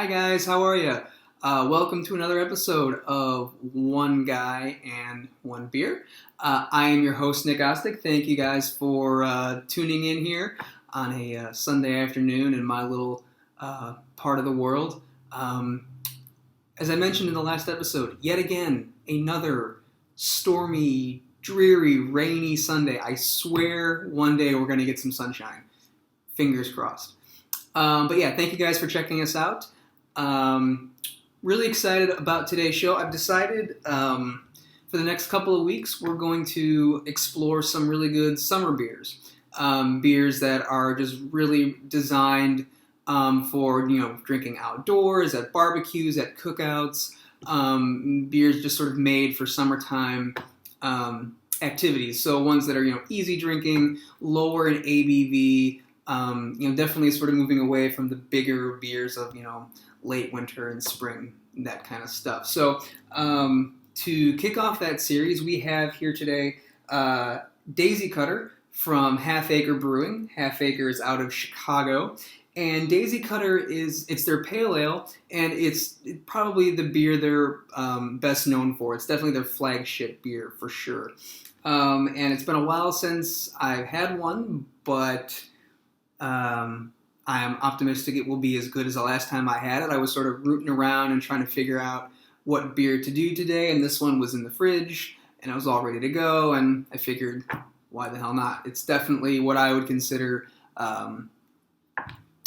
Hi guys, how are you? Welcome to another episode of One Guy and One Beer. I am your host, Nick Ostick. Thank you guys for tuning in here on a Sunday afternoon in my little part of the world. As I mentioned in the last episode, yet again, another stormy, dreary, rainy Sunday. I swear one day we're going to get some sunshine. Fingers crossed. But yeah, thank you guys for checking us out. Really excited about today's show. I've decided for the next couple of weeks we're going to explore some really good summer beers. Beers that are just really designed for drinking outdoors, at barbecues, at cookouts. Beers just sort of made for summertime activities. So ones that are easy drinking, lower in ABV. Definitely sort of moving away from the bigger beers of late winter and spring, that kind of stuff. So to kick off that series, we have here today Daisy Cutter from Half Acre Brewing. Half Acre is out of Chicago, and Daisy Cutter it's their pale ale, and it's probably the beer they're best known for. It's definitely their flagship beer for sure. And it's been a while since I've had one, but I am optimistic it will be as good as the last time I had it. I was sort of rooting around and trying to figure out what beer to do today, and this one was in the fridge, and I was all ready to go, and I figured, why the hell not? It's definitely what I would consider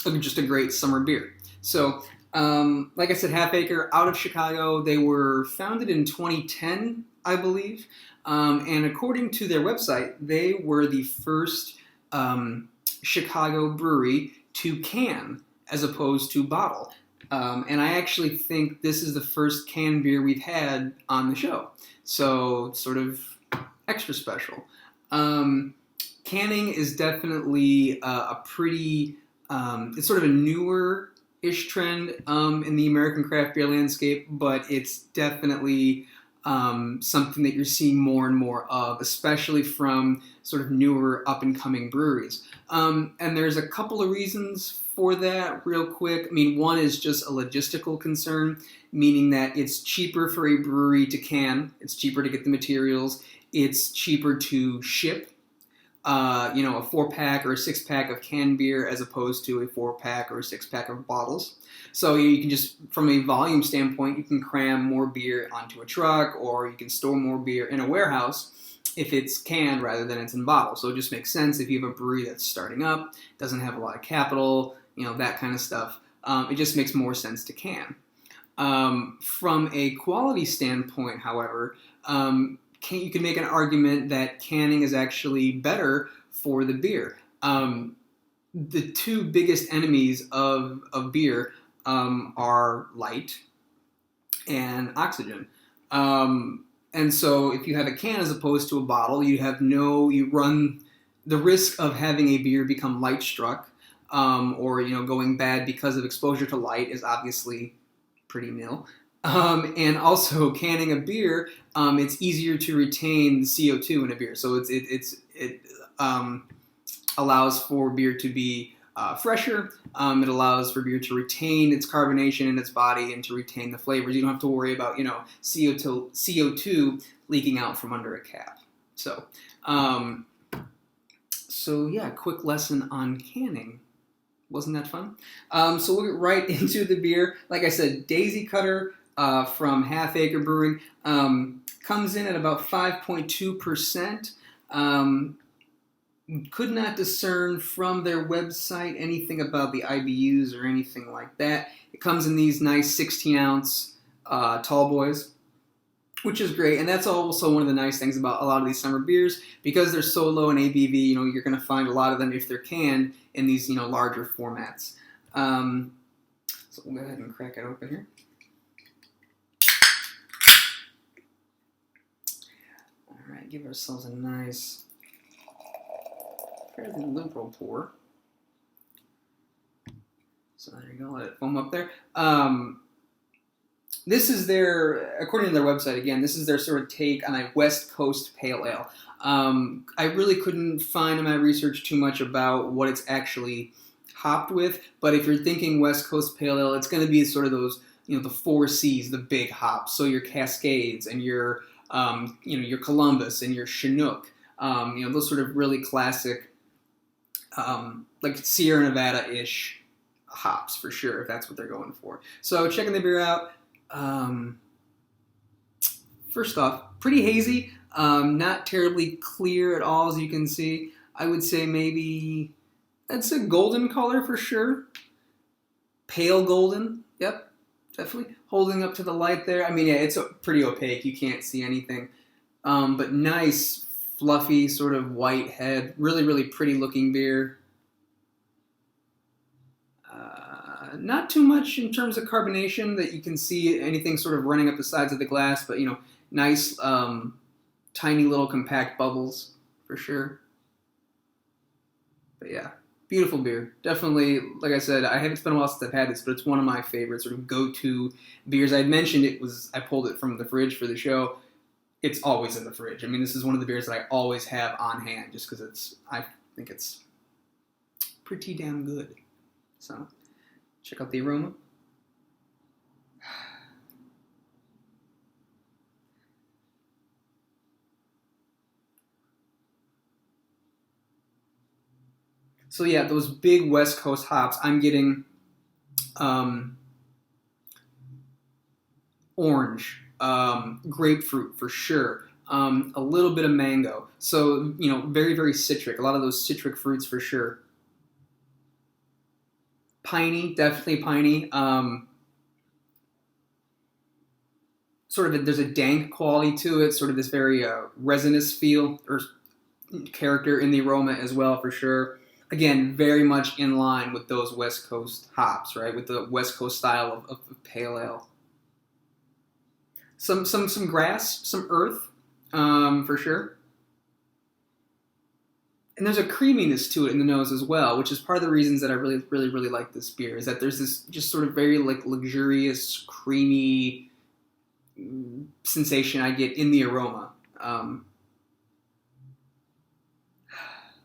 just a great summer beer. So, like I said, Half Acre, out of Chicago. They were founded in 2010, I believe, and according to their website, they were the first Chicago brewery to can as opposed to bottle. And I actually think this is the first canned beer we've had on the show. So sort of extra special. Canning is definitely a pretty, it's sort of a newer-ish trend in the American craft beer landscape, but it's definitely something that you're seeing more and more of, especially from sort of newer up-and-coming breweries. And there's a couple of reasons for that real quick. I mean, one is just a logistical concern, meaning that it's cheaper for a brewery to can, it's cheaper to get the materials, it's cheaper to ship, a 4-pack or a 6-pack of canned beer as opposed to a 4-pack or a 6-pack of bottles. So you can just, from a volume standpoint, you can cram more beer onto a truck, or you can store more beer in a warehouse if it's canned rather than it's in bottles. So it just makes sense if you have a brewery that's starting up, doesn't have a lot of capital, that kind of stuff. It just makes more sense to can. From a quality standpoint, however, you can make an argument that canning is actually better for the beer. The two biggest enemies of beer are light and oxygen. And so if you have a can as opposed to a bottle, you run the risk of having a beer become light struck, or going bad because of exposure to light is obviously pretty nil. And also canning a beer, it's easier to retain the CO2 in a beer. So it allows for beer to be fresher. It allows for beer to retain its carbonation in its body and to retain the flavors. You don't have to worry about CO2 leaking out from under a cap. So yeah, quick lesson on canning. Wasn't that fun? So we'll get right into the beer. Like I said, Daisy Cutter from Half Acre Brewing comes in at about 5.2%. Could not discern from their website anything about the IBUs or anything like that. It comes in these nice 16-ounce tall boys, which is great. And that's also one of the nice things about a lot of these summer beers. Because they're so low in ABV, you're going to find a lot of them, if they're canned, in these larger formats. So we'll go ahead and crack it open here. All right, give ourselves a nice, fairly liberal pour. So there you go, let it foam up there. This is according to their website again, this is their sort of take on a West Coast pale ale. I really couldn't find in my research too much about what it's actually hopped with. But if you're thinking West Coast Pale Ale, it's going to be sort of those, the four C's, the big hops. So your Cascades and your Columbus and your Chinook, those sort of really classic, like Sierra Nevada-ish hops for sure, if that's what they're going for. So checking the beer out. First off, pretty hazy, not terribly clear at all, as you can see. I would say maybe that's a golden color for sure. Pale golden, yep, definitely. Holding up to the light there. I mean, yeah, it's pretty opaque. You can't see anything. But nice, fluffy, sort of white head. Really, really pretty looking beer. Not too much in terms of carbonation that you can see anything sort of running up the sides of the glass, but nice, tiny little compact bubbles for sure. But yeah, beautiful beer. Definitely, like I said, it's been a while since I've had this, but it's one of my favorite sort of go-to beers. I had mentioned I pulled it from the fridge for the show. It's always in the fridge. I mean, this is one of the beers that I always have on hand just because I think it's pretty damn good. So check out the aroma. So yeah, those big West Coast hops, I'm getting orange, grapefruit for sure, a little bit of mango. So, very, very citric. A lot of those citric fruits for sure. Piney, definitely piney. There's a dank quality to it, sort of this very resinous feel or character in the aroma as well for sure. Again, very much in line with those West Coast hops, right? With the West Coast style of pale ale. Some grass, some earth, for sure. And there's a creaminess to it in the nose as well, which is part of the reasons that I really, really, really like this beer, is that there's this just sort of very like luxurious, creamy sensation I get in the aroma.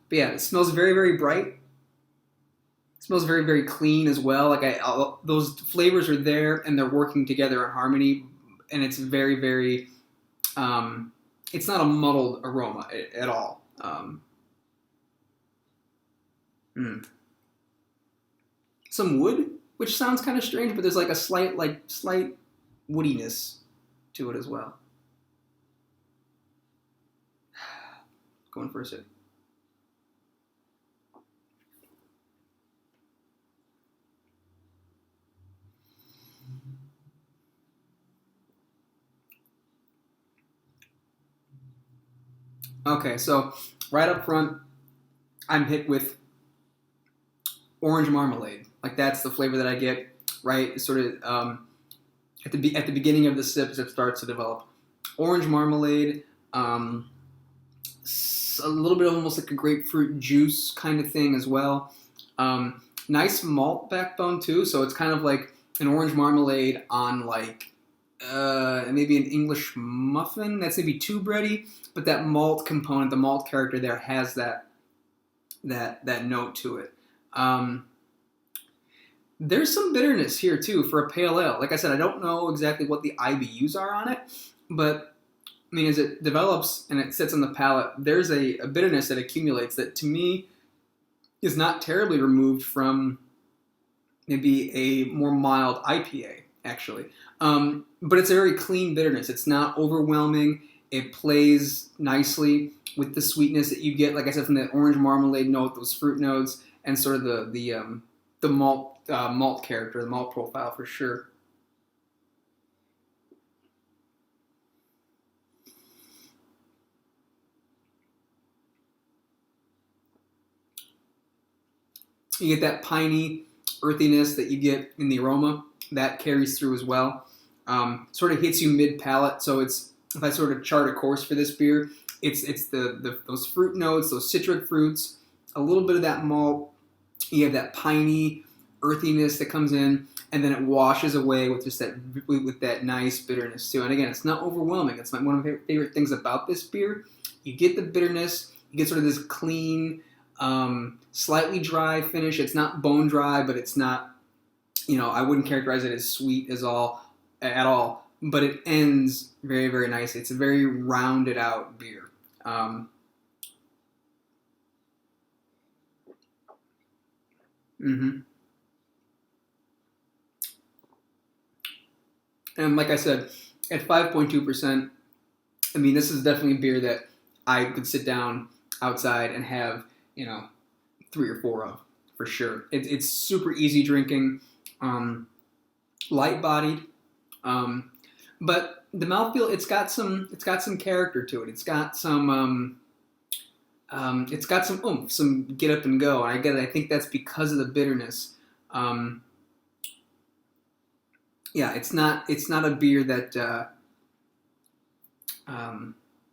But yeah, it smells very, very bright. It smells very, very clean as well. Those flavors are there and they're working together in harmony, and it's very, very. It's not a muddled aroma at all. Some wood, which sounds kind of strange, but there's like a slight woodiness to it as well. Going for a sip. Okay, so right up front, I'm hit with orange marmalade. Like that's the flavor that I get. Right, it's sort of at the beginning of the sip as it starts to develop. Orange marmalade, a little bit of almost like a grapefruit juice kind of thing as well. Nice malt backbone too, so it's kind of like an orange marmalade on like maybe an English muffin. That's maybe too bready, but that malt component, the malt character there has that note to it. There's some bitterness here too for a pale ale. Like I said, I don't know exactly what the IBUs are on it, but I mean, as it develops and it sits on the palate, there's a bitterness that accumulates that to me is not terribly removed from maybe a more mild IPA, actually. But it's a very clean bitterness. It's not overwhelming. It plays nicely with the sweetness that you get, like I said, from that orange marmalade note, those fruit notes, and sort of the malt character, the malt profile for sure. You get that piney earthiness that you get in the aroma. That carries through as well. Sort of hits you mid-palate. So it's, if I sort of chart a course for this beer, it's those fruit notes, those citric fruits, a little bit of that malt. You have that piney earthiness that comes in, and then it washes away with just that nice bitterness too. And again, it's not overwhelming. It's one of my favorite things about this beer. You get the bitterness, you get sort of this clean, Slightly dry finish. It's not bone dry, but it's not, I wouldn't characterize it as sweet at all. But it ends very, very nicely. It's a very rounded out beer. Mm-hmm. And like I said, at 5.2%, I mean, this is definitely a beer that I could sit down outside and have, 3 or 4 of for sure. It's super easy drinking, light bodied, but the mouthfeel it's got some character to it. It's got some oomph, some get up and go. And I think that's because of the bitterness. Um, yeah, it's not a beer that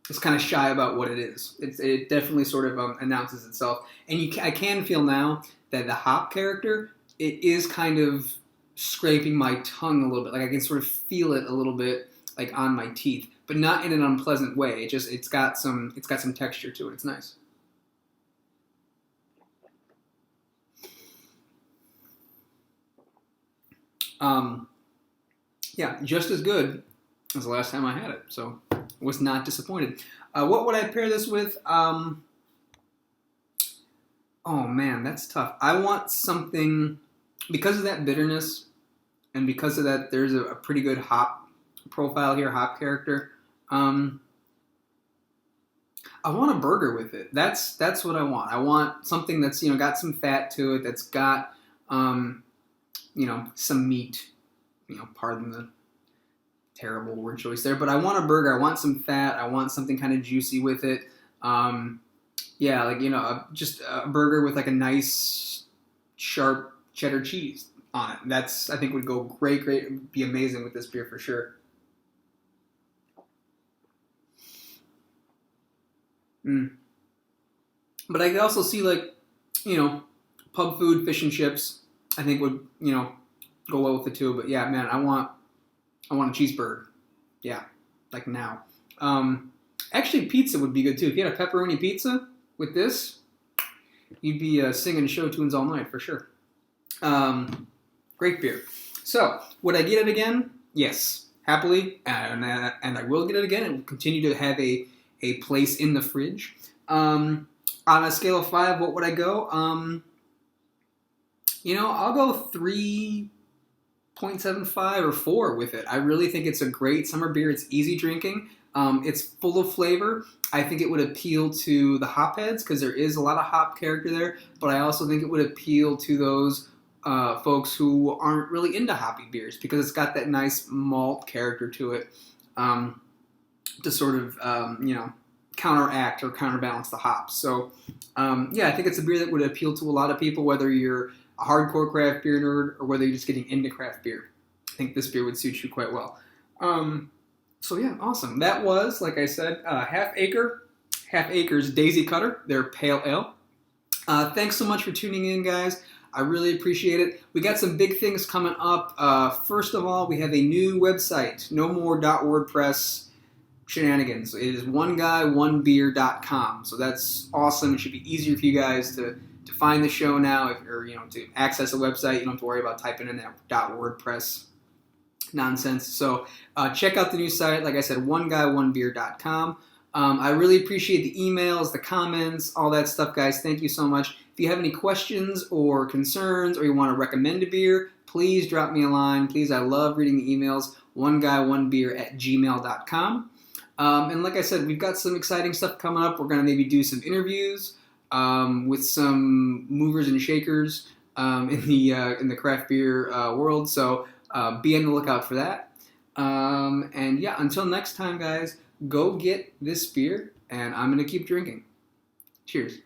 is kind of shy about what it is. It definitely sort of announces itself, and I can feel now that the hop character it is kind of scraping my tongue a little bit. Like I can sort of feel it a little bit like on my teeth, but not in an unpleasant way. It's got some texture to it. It's nice. Um, yeah, just as good as the last time I had it. So was not disappointed. What would I pair this with? Oh man, that's tough. I want something because of that bitterness and because of that. There's a pretty good hop profile here, hop character. Um, I want a burger with it. That's what I want. I want something that's got some fat to it. That's got um, some meat. Pardon the terrible word choice there, but I want a burger. I want some fat. I want something kind of juicy with it. Um, yeah, like just a burger with like a nice sharp cheddar cheese on it. That's I think would go great, great, be amazing with this beer for sure. Mm. But I could also see like you know pub food, fish and chips. I think would go well with the two. But yeah, man, I want a cheeseburger. Yeah, like now. Actually, pizza would be good too. If you had a pepperoni pizza with this, you'd be singing show tunes all night for sure. Great beer. So, would I get it again? Yes, happily, and I will get it again. It will continue to have a place in the fridge. On a scale of 5, what would I go? I'll go 3.75 or 4 with it. I really think it's a great summer beer. It's easy drinking. It's full of flavor. I think it would appeal to the hop heads because there is a lot of hop character there, but I also think it would appeal to those folks who aren't really into hoppy beers because it's got that nice malt character to it um, to sort of, counteract or counterbalance the hops. So, yeah, I think it's a beer that would appeal to a lot of people, whether you're a hardcore craft beer nerd or whether you're just getting into craft beer. I think this beer would suit you quite well. So yeah, awesome. That was, like I said, Half Acre's Daisy Cutter, their pale ale. Thanks so much for tuning in, guys. I really appreciate it. We got some big things coming up. First of all, we have a new website, no more .wordpress shenanigans. It is oneguyOnebeer.com. So that's awesome. It should be easier for you guys to find the show now, or to access the website. You don't have to worry about typing in that .wordpress nonsense. So check out the new site. Like I said, oneguyOnebeer.com. I really appreciate the emails, the comments, all that stuff, guys. Thank you so much. If you have any questions or concerns or you want to recommend a beer, please drop me a line. Please, I love reading the emails. oneguyOnebeer@gmail.com. And like I said, we've got some exciting stuff coming up. We're going to maybe do some interviews with some movers and shakers in the craft beer world. So be on the lookout for that. And yeah, until next time, guys, go get this beer, and I'm going to keep drinking. Cheers.